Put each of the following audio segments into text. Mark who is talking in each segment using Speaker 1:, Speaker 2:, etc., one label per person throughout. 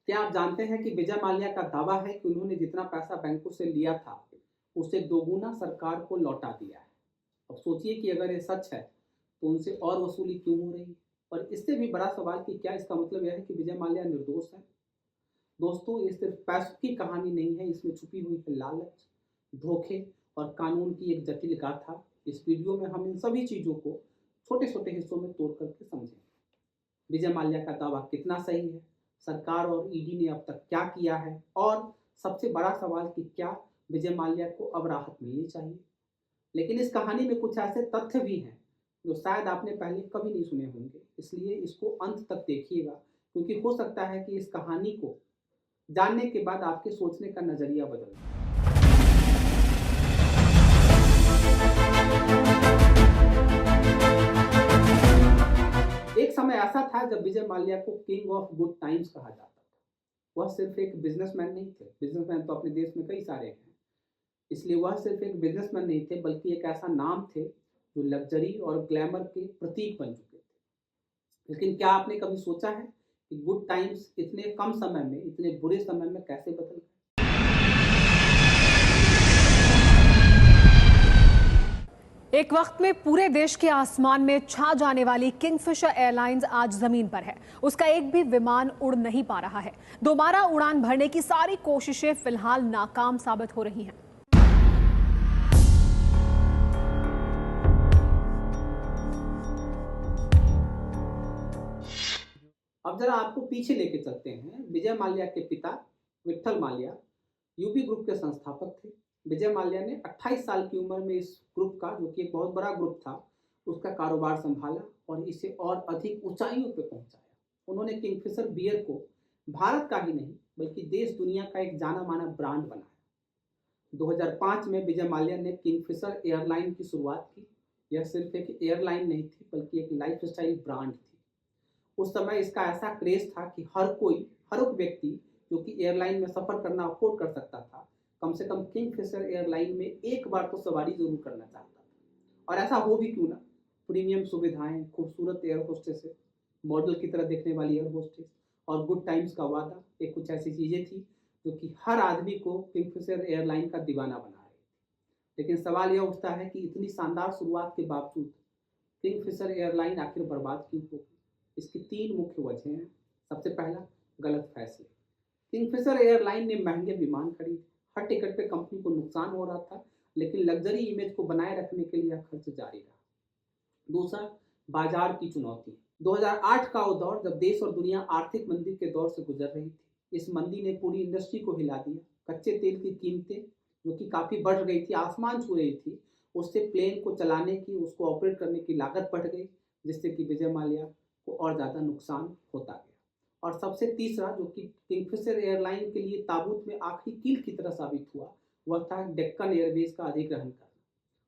Speaker 1: क्या आप जानते हैं कि विजय माल्या का दावा है कि उन्होंने जितना पैसा बैंकों से लिया था, उसे दोगुना सरकार को लौटा दिया है। अब सोचिए कि अगर ये सच है, तो उनसे और वसूली क्यों हो रही है? और इससे भी बड़ा सवाल कि क्या इसका मतलब यह है कि विजय माल्या निर्दोष है? दोस्तों, ये सिर्फ पैसों की कहानी नहीं है, इसमें छुपी हुई है लालच, धोखे और कानून की एक जटिल गाथा। इस वीडियो में हम इन सभी चीज़ों को छोटे-छोटे हिस्सों में तोड़ करके समझेंगे। विजय माल्या का दावा कितना सही है, सरकार और ईडी ने अब तक क्या किया है, और सबसे बड़ा सवाल कि क्या विजय माल्या को अब राहत मिलनी चाहिए। लेकिन इस कहानी में कुछ ऐसे तथ्य भी हैं जो शायद आपने पहले कभी नहीं सुने होंगे, इसलिए इसको अंत तक देखिएगा, क्योंकि हो सकता है कि इस कहानी को जानने के बाद आपके सोचने का नजरिया बदल जाए। एक समय ऐसा था जब विजय माल्या को किंग ऑफ गुड टाइम्स कहा जाता था। वह सिर्फ एक बिजनेसमैन नहीं थे, बिजनेसमैन तो अपने देश में कई सारे हैं, इसलिए वह सिर्फ एक बिजनेसमैन नहीं थे, बल्कि एक ऐसा नाम थे जो लग्जरी और ग्लैमर के प्रतीक बन चुके थे। लेकिन क्या आपने कभी सोचा है कि गुड टाइम्स इतने कम समय में, इतने बुरे समय में कैसे बदल गए?
Speaker 2: एक वक्त में पूरे देश के आसमान में छा जाने वाली किंगफिशर एयरलाइंस आज जमीन पर है। उसका एक भी विमान उड़ नहीं पा रहा है। दोबारा उड़ान भरने की सारी कोशिशें फिलहाल नाकाम साबित हो रही हैं।
Speaker 1: अब जरा आपको पीछे लेके चलते हैं। विजय माल्या के पिता विट्ठल माल्या यूपी ग्रुप के संस्थापक थे। विजय माल्या ने 28 साल की उम्र में इस ग्रुप का, जो कि एक बहुत बड़ा ग्रुप था, उसका कारोबार संभाला और इसे और अधिक ऊंचाइयों पर पहुंचाया। उन्होंने किंगफिशर बियर को भारत का ही नहीं, बल्कि देश दुनिया का एक जाना माना ब्रांड बनाया। 2005 में विजय माल्या ने किंगफिशर एयरलाइन की शुरुआत की। यह सिर्फ एक एयरलाइन नहीं थी, बल्कि एक लाइफस्टाइल ब्रांड थी। उस समय इसका ऐसा क्रेज था कि हर एक व्यक्ति जो कि एयरलाइन में सफ़र करना अफोर्ड कर सकता था, कम से कम किंगफिशर एयरलाइन में एक बार तो सवारी जरूर करना चाहता था। और ऐसा हो भी क्यों ना, प्रीमियम सुविधाएं, खूबसूरत एयर होस्टेस, मॉडल की तरह देखने वाली एयर होस्टेस और गुड टाइम्स का वादा, ये कुछ ऐसी चीज़ें थी जो कि हर आदमी को किंगफिशर एयरलाइन का दीवाना बना रही थी। लेकिन सवाल यह उठता है कि इतनी शानदार शुरुआत के बावजूद किंगफिशर एयरलाइन आखिर बर्बाद क्यों हो गई? इसकी 3 मुख्य वजह हैं। सबसे पहला, गलत फैसले। किंगफिशर एयरलाइन ने महंगे विमान खरीदे। हर टिकट पे कंपनी को नुकसान हो रहा था, लेकिन लग्जरी इमेज को बनाए रखने के लिए खर्च जारी रहा। दूसरा, बाजार की चुनौती। 2008 का वो दौर जब देश और दुनिया आर्थिक मंदी के दौर से गुजर रही थी। इस मंदी ने पूरी इंडस्ट्री को हिला दिया। कच्चे तेल की कीमतें, जो कि काफ़ी बढ़ गई थी, आसमान छू रही थी, उससे प्लेन को चलाने की, उसको ऑपरेट करने की लागत बढ़ गई, जिससे कि विजय माल्या को और ज़्यादा नुकसान होता गया। और सबसे तीसरा, जो कि किंगफिशर एयरलाइन के लिए ताबूत में आखिरी कील की तरह साबित हुआ, वह था डेक्कन एयरवेज का अधिग्रहण करना।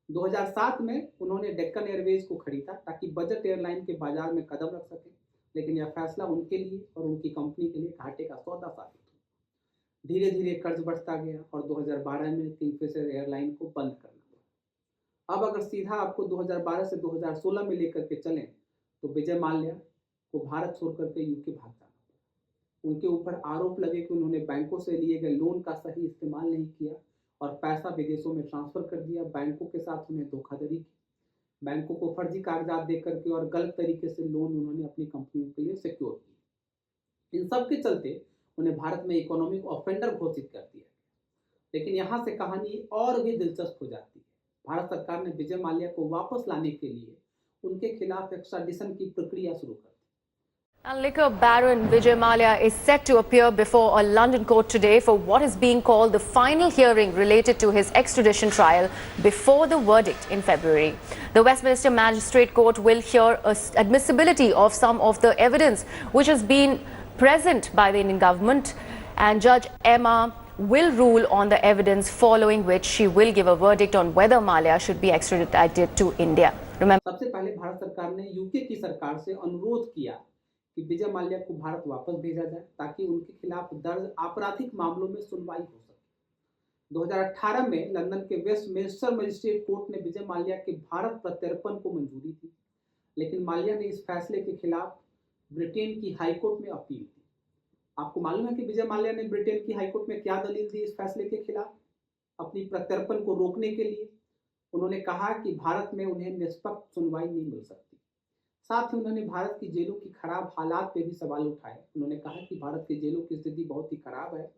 Speaker 1: 2007 में उन्होंने डेक्कन एयरवेज को खरीदा ताकि बजट एयरलाइन के बाजार में कदम रख सकें, लेकिन यह फैसला उनके लिए और उनकी कंपनी के लिए घाटे का सौदा साबित हुआ। धीरे धीरे कर्ज बढ़ता गया और 2012 में किंगफिशर एयरलाइन को बंद करना पड़ा। अब अगर सीधा आपको 2012 से 2016 में लेकर के चलें, तो विजय माल्या को भारत छोड़ करके यूके भाग जाना पड़ा। उनके ऊपर आरोप लगे कि उन्होंने बैंकों से लिए गए लोन का सही इस्तेमाल नहीं किया और पैसा विदेशों में ट्रांसफर कर दिया। बैंकों के साथ उन्हें धोखाधड़ी की, बैंकों को फर्जी कागजात दे करके और गलत तरीके से लोन उन्होंने अपनी कंपनियों के लिए सिक्योर किए। इन सब के चलते उन्हें भारत में इकोनॉमिक ऑफेंडर घोषित कर दिया। लेकिन यहाँ से कहानी और भी दिलचस्प हो जाती है। भारत सरकार ने विजय माल्या को वापस लाने के लिए उनके खिलाफ एक्स्ट्राडिशन की प्रक्रिया शुरू कर दी।
Speaker 2: And liquor baron Vijay Mallya is set to appear before a London court today for what is being called the final hearing related to his extradition trial before the verdict in February. The Westminster Magistrate Court will hear admissibility of some of the evidence which has been present by the Indian government, and Judge Emma will rule on the evidence, following which she will give a verdict on whether Mallya should be extradited to India.
Speaker 1: Remember, सबसे पहले भारत सरकार ने UK की सरकार से अनुरोध किया कि विजय माल्या को भारत वापस भेजा जाए ताकि उनके खिलाफ दर्ज आपराधिक मामलों में सुनवाई हो सके। 2018 में लंदन के वेस्टमिंस्टर मजिस्ट्रेट कोर्ट ने विजय माल्या के भारत प्रत्यर्पण को मंजूरी दी, लेकिन माल्या ने इस फैसले के खिलाफ ब्रिटेन की हाईकोर्ट में अपील की। आपको मालूम है कि विजय माल्या ने ब्रिटेन की हाईकोर्ट में क्या दलील दी इस फैसले के खिलाफ, अपनी प्रत्यर्पण को रोकने के लिए? उन्होंने कहा कि भारत में उन्हें निष्पक्ष सुनवाई नहीं मिल सकती। साथ ही उन्होंने भारत की जेलों की खराब हालात पे भी सवाल उठाए। उन्होंने कहा कि भारत की जेलों की स्थिति बहुत ही खराब है,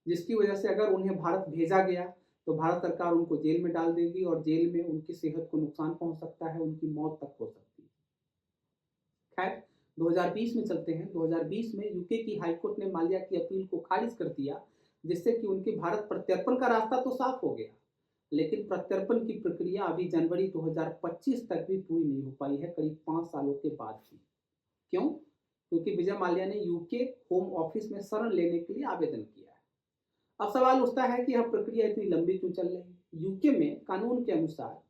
Speaker 1: जिसकी वजह से अगर उन्हें भारत भेजा गया तो भारत सरकार उनको जेल में डाल देगी और जेल में उनकी सेहत को नुकसान पहुंच सकता है, उनकी मौत तक हो सकती है। खैर, 2020 में चलते हैं। 2020 में यूके की हाईकोर्ट ने माल्या की अपील को खारिज कर दिया, जिससे कि उनके भारत प्रत्यर्पण का रास्ता तो साफ हो गया, लेकिन प्रत्यर्पण की प्रक्रिया अभी जनवरी 2025 तक भी पूरी नहीं हो पाई है, करीब 5 सालों के बाद भी। क्यों? क्योंकि विजय माल्या ने यूके होम ऑफिस में शरण लेने के लिए आवेदन किया है। अब सवाल उठता है कि यह प्रक्रिया इतनी लंबी क्यों चल रही है? यूके में कानून के अनुसार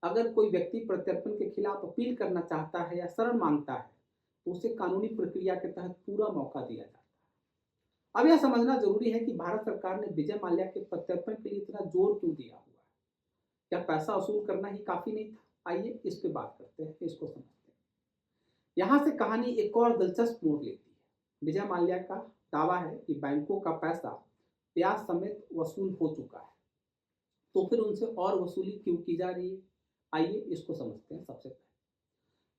Speaker 1: अगर कोई व्यक्ति प्रत्यर्पण के खिलाफ अपील करना चाहता है या शरण मांगता है तो उसे कानूनी प्रक्रिया के तहत पूरा मौका दिया जाता है। अब यह समझना जरूरी है कि भारत सरकार ने विजय माल्या के प्रत्यर्पण के लिए इतना जोर क्यों दिया हुआ है। क्या पैसा वसूल करना ही काफी नहीं था? आइए इस पे बात करते हैं, इसको समझते हैं। यहाँ से कहानी एक और दिलचस्प मोड़ लेती है। विजय माल्या का दावा है कि बैंकों का पैसा ब्याज समेत वसूल हो चुका है, तो फिर उनसे और वसूली क्यों की जा रही है? आइए इसको समझते हैं। सबसे पहले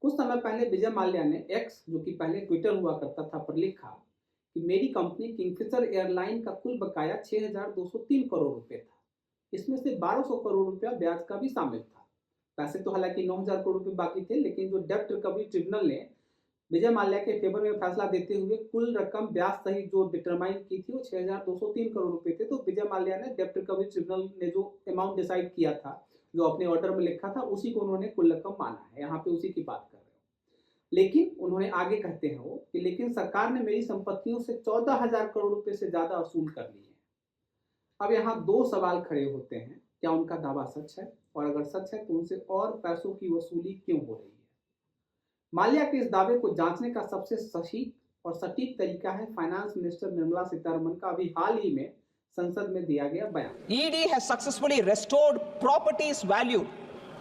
Speaker 1: कुछ समय पहले विजय माल्या ने एक्स, जो कि पहले ट्विटर हुआ करता था, पर लिखा कि मेरी कंपनी किंगफिशर एयरलाइन का कुल बकाया 6,203 करोड़ रुपए था। इसमें से 1,200 करोड़ रुपया ब्याज का भी शामिल था। पैसे तो हालांकि 9,000 करोड़ रुपए बाकी थे, लेकिन जो डेब्ट रिकवरी ट्रिब्यूनल ने विजय माल्या के फेवर में फैसला देते हुए कुल रकम ब्याज सहित जो डिटरमाइन की थी वो 6,203 करोड़ रुपए थे। तो विजय माल्या ने डेब्ट रिकवरी ट्रिब्यूनल ने जो अमाउंट डिसाइड किया था, जो अपने ऑर्डर में लिखा था, उसी को उन्होंने कुल रकम माना है। यहाँ पे उसी की बात कर रहे हो। लेकिन उन्होंने आगे कहते हैं वो कि लेकिन सरकार ने मेरी संपत्तियों से 14,000 करोड़ रुपए से ज्यादा वसूल कर ली है। अब यहाँ दो सवाल खड़े होते हैं, क्या उनका दावा सच है, और अगर सच है तो उनसे और पैसों की वसूली क्यों हो रही है? माल्या के इस दावे को जांचने का सबसे सही और सटीक तरीका है फाइनेंस मिनिस्टर निर्मला सीतारमण का अभी हाल ही में संसद में दिया गया बयान।
Speaker 3: ED has successfully restored properties valued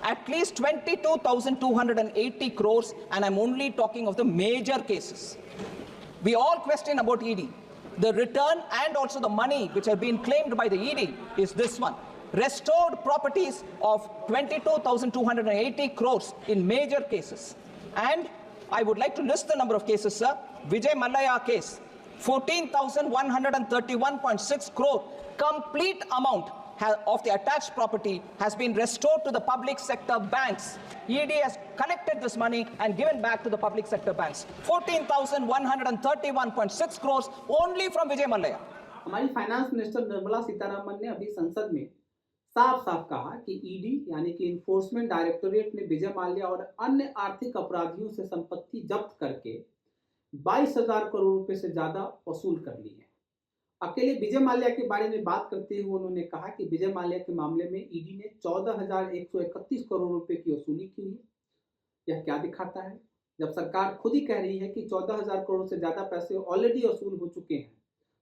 Speaker 3: at least 22,280 crores, and I'm only talking of the major cases. We all question about ED. The return and also the money which have been claimed by the ED is this one. Restored properties of 22,280 crores in major cases. And I would like to list the number of cases, sir. Vijay Mallya case, 14,131.6 crore. Complete amount of the attached property has been restored to the public sector banks. ED has collected this money and given back to the public sector banks. 14,131.6 crores only from Vijay Mallya.
Speaker 1: हमारी finance minister Nirmala Sitharaman ने अभी संसद में साफ साफ कहा कि ED यानी कि इन्फोर्समेंट डायरेक्टोरेट ने विजय माल्या और अन्य आर्थिक अपराधियों से संपत्ति जब्त करके 22,000 करोड़ रुपए से ज्यादा वसूल कर ली है। अकेले विजय माल्या के बारे में बात करते हुए उन्होंने कहा कि विजय माल्या के मामले में ईडी ने 14,131 करोड़ रुपए की वसूली की है। यह क्या दिखाता है? जब सरकार खुद ही कह रही है कि 14,000 करोड़ से ज्यादा पैसे ऑलरेडी वसूल हो चुके हैं,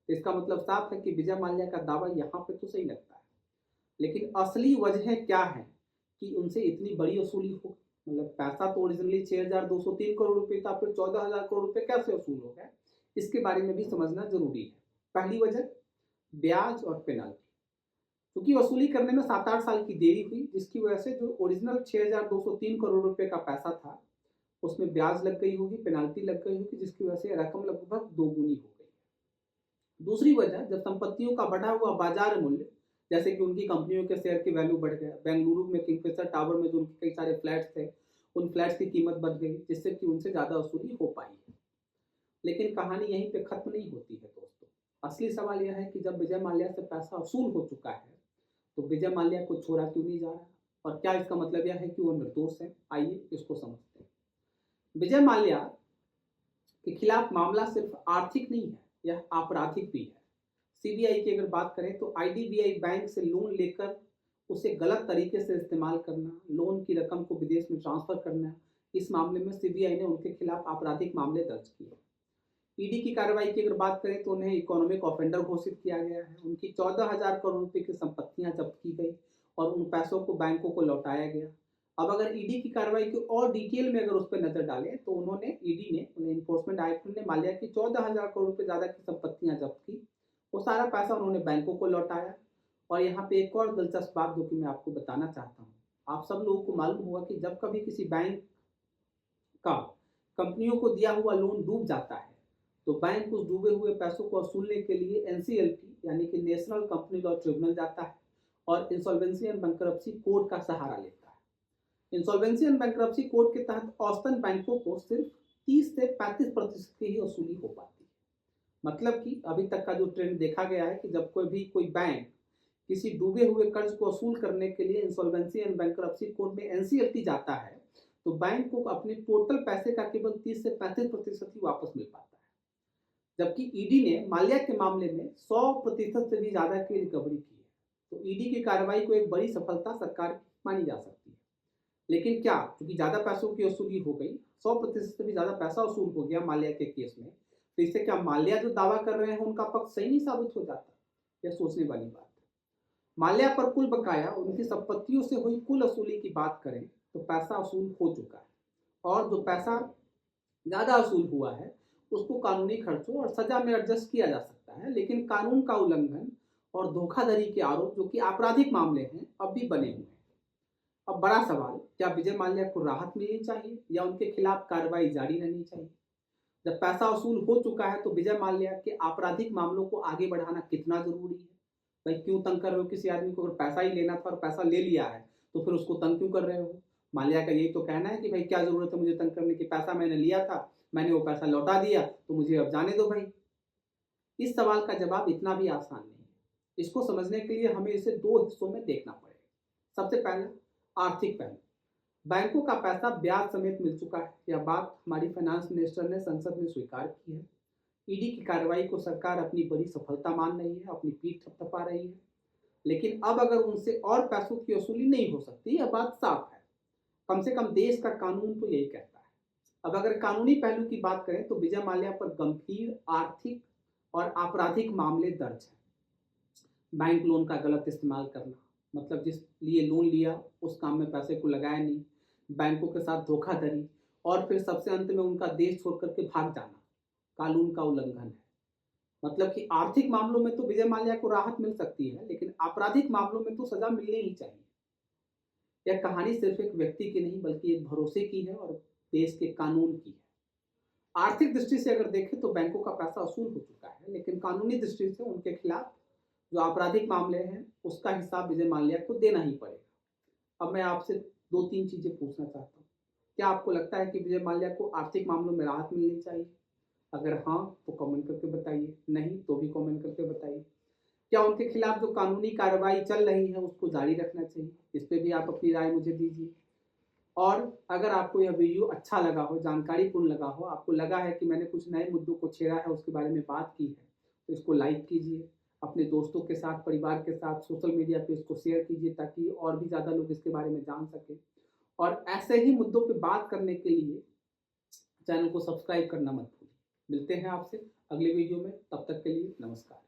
Speaker 1: तो इसका मतलब साफ है कि विजय माल्या का दावा यहाँ पे तो सही लगता है। लेकिन असली वजह क्या है कि उनसे इतनी बड़ी वसूली हो? मतलब पैसा तो ओरिजिनली 6,203 करोड़ रुपए था, फिर 14,000 करोड़ रुपए कैसे वसूल हो गए? इसके बारे में भी समझना जरूरी है। पहली वजह ब्याज और पेनल्टी। क्योंकि वसूली करने में 7-8 साल की देरी हुई, जिसकी वजह से जो ओरिजिनल 6,203 करोड़ रुपए का पैसा था उसमें ब्याज लग गई होगी, पेनल्टी लग गई होगी, जिसकी वजह से रकम लगभग दोगुनी हो गई। दूसरी वजह, जब संपत्तियों का बढ़ा हुआ बाजार मूल्य, जैसे कि उनकी कंपनियों के शेयर की वैल्यू बढ़ गया, बेंगलुरु में किंगफिशर टावर में जो उनके कई सारे फ्लैट्स थे उन फ्लैट्स की कीमत बढ़ गई, जिससे कि उनसे ज़्यादा वसूली हो पाई है। लेकिन कहानी यहीं पे खत्म नहीं होती है दोस्तों। असली सवाल यह है कि जब विजय माल्या से पैसा वसूल हो चुका है तो विजय माल्या को छोड़ा क्यों नहीं जा रहा, और क्या इसका मतलब यह है कि वो निर्दोष है? आइए इसको समझते हैं। विजय माल्या के खिलाफ मामला सिर्फ आर्थिक नहीं है, यह आपराधिक भी है। सीबीआई की अगर बात करें तो आईडीबीआई बैंक से लोन लेकर उसे गलत तरीके से इस्तेमाल करना, लोन की रकम को विदेश में ट्रांसफर करना, इस मामले में सीबीआई ने उनके खिलाफ आपराधिक मामले दर्ज किए। ईडी की कार्रवाई की अगर बात करें तो उन्हें इकोनॉमिक ऑफेंडर घोषित किया गया है। उनकी 14,000 करोड़ रुपए की संपत्तियां जब्त की गई और उन पैसों को बैंकों को लौटाया गया। अब अगर ईडी की कार्रवाई की और डिटेल में अगर उस पर नजर डालें तो उन्होंने ईडी ने इन्फोर्समेंट डायरेक्टरेट ने माल्या की 14,000 करोड़ रुपए ज्यादा की संपत्तियां जब्त की। वो सारा पैसा उन्होंने बैंकों को लौटाया। और यहाँ पे एक और दिलचस्प बात जो कि मैं आपको बताना चाहता हूँ, आप सब लोगों को मालूम होगा कि जब कभी किसी बैंक का कंपनियों को दिया हुआ लोन डूब जाता है तो बैंक उस डूबे हुए पैसों को वसूलने के लिए एनसीएलटी यानी कि नेशनल कंपनी लॉ ट्रिब्यूनल जाता है और इंसॉल्वेंसी एंड बैंकरप्सी कोड का सहारा लेता है। इंसॉल्वेंसी एंड बैंकरप्सी कोड के तहत औसतन बैंकों को सिर्फ 30 से 35% की ही वसूली हो पाती है। मतलब कि अभी तक का जो ट्रेंड देखा गया है कि जब कोई बैंक किसी डूबे हुए कर्ज को वसूल करने के लिए इंसॉल्वेंसी एंड बैंकरप्सी कोड में एनसीएलटी जाता है तो बैंक को अपने टोटल पैसे का केवल 30 से 35% ही वापस मिल पाता है। जबकि ईडी ने माल्या के मामले में 100% से भी ज्यादा की रिकवरी की है। तो ईडी की कार्रवाई को एक बड़ी सफलता सरकार की मानी जा सकती है। लेकिन क्या क्योंकि ज्यादा पैसों की वसूली हो गई, 100% से भी ज्यादा पैसा वसूल हो गया माल्या के केस में, तो इससे क्या माल्या जो दावा कर रहे हैं उनका पक्ष सही नहीं साबित हो जाता? यह सोचने वाली बात है। माल्या पर कुल बकाया उनकी संपत्तियों से हुई कुल वसूली की बात करें तो पैसा वसूल हो चुका है और जो पैसा ज्यादा वसूल हुआ है उसको कानूनी खर्चों और सजा में एडजस्ट किया जा सकता है। लेकिन कानून का उल्लंघन और धोखाधड़ी के आरोप जो कि आपराधिक मामले हैं अब भी बने हुए हैं। अब बड़ा सवाल, क्या विजय माल्या को राहत मिलनी चाहिए या उनके खिलाफ कार्रवाई जारी रहनी चाहिए? जब पैसा वसूल हो चुका है तो विजय माल्या के आपराधिक मामलों को आगे बढ़ाना कितना जरूरी है? भाई क्यों तंग कर रहे हो किसी आदमी को? अगर पैसा ही लेना था और पैसा ले लिया है तो फिर उसको तंग क्यों कर रहे हो? माल्या का यही तो कहना है कि भाई क्या जरूरत है मुझे तंग करने की, पैसा मैंने लिया था, मैंने वो पैसा लौटा दिया तो मुझे अब जाने दो भाई। इस सवाल का जवाब इतना भी आसान नहीं है। इसको समझने के लिए हमें इसे दो हिस्सों में देखना पड़ेगा। सबसे पहले आर्थिक पहलू, बैंकों का पैसा ब्याज समेत मिल चुका है। यह बात हमारी फाइनेंस मिनिस्टर ने संसद में स्वीकार की है। ईडी की कार्रवाई को सरकार अपनी बड़ी सफलता मान रही है, अपनी पीठ थपथपा रही है। लेकिन अब अगर उनसे और पैसों की वसूली नहीं हो सकती, यह बात साफ है। कम से कम देश का कानून तो यही कहता है। अब अगर कानूनी पहलू की बात करें तो विजय माल्या पर गंभीर आर्थिक और आपराधिक मामले दर्ज हैं। बैंक लोन का गलत इस्तेमाल करना, मतलब जिस लिए लोन लिया उस काम में पैसे को लगाया नहीं, बैंकों के साथ धोखाधड़ी और फिर सबसे अंत में उनका देश छोड़ करके भाग जाना कानून का उल्लंघन है। मतलब कि आर्थिक मामलों में तो विजय माल्या को राहत मिल सकती है लेकिन आपराधिक मामलों में तो सजा मिलनी ही चाहिए। यह कहानी सिर्फ एक व्यक्ति की नहीं बल्कि एक भरोसे की है और देश के कानून की है। आर्थिक दृष्टि से अगर देखें तो बैंकों का पैसा वसूल हो चुका है, लेकिन कानूनी दृष्टि से उनके खिलाफ जो आपराधिक मामले हैं उसका हिसाब विजय माल्या को देना ही पड़ेगा। अब मैं आपसे दो तीन चीजें पूछना चाहता हूँ। क्या आपको लगता है कि विजय माल्या को आर्थिक मामलों में राहत मिलनी चाहिए? अगर हाँ तो कमेंट करके बताइए, नहीं तो भी कमेंट करके बताइए। क्या उनके खिलाफ जो कानूनी कार्रवाई चल रही है उसको जारी रखना चाहिए? इस पर भी आप अपनी राय मुझे दीजिए। और अगर आपको यह वीडियो अच्छा लगा हो, जानकारीपूर्ण लगा हो, आपको लगा है कि मैंने कुछ नए मुद्दों को छेड़ा है, उसके बारे में बात की है, तो इसको लाइक कीजिए, अपने दोस्तों के साथ, परिवार के साथ, सोशल मीडिया पे इसको शेयर कीजिए ताकि और भी ज़्यादा लोग इसके बारे में जान सकें। और ऐसे ही मुद्दों पे बात करने के लिए चैनल को सब्सक्राइब करना मत भूलिए। मिलते हैं आपसे अगले वीडियो में, तब तक के लिए नमस्कार।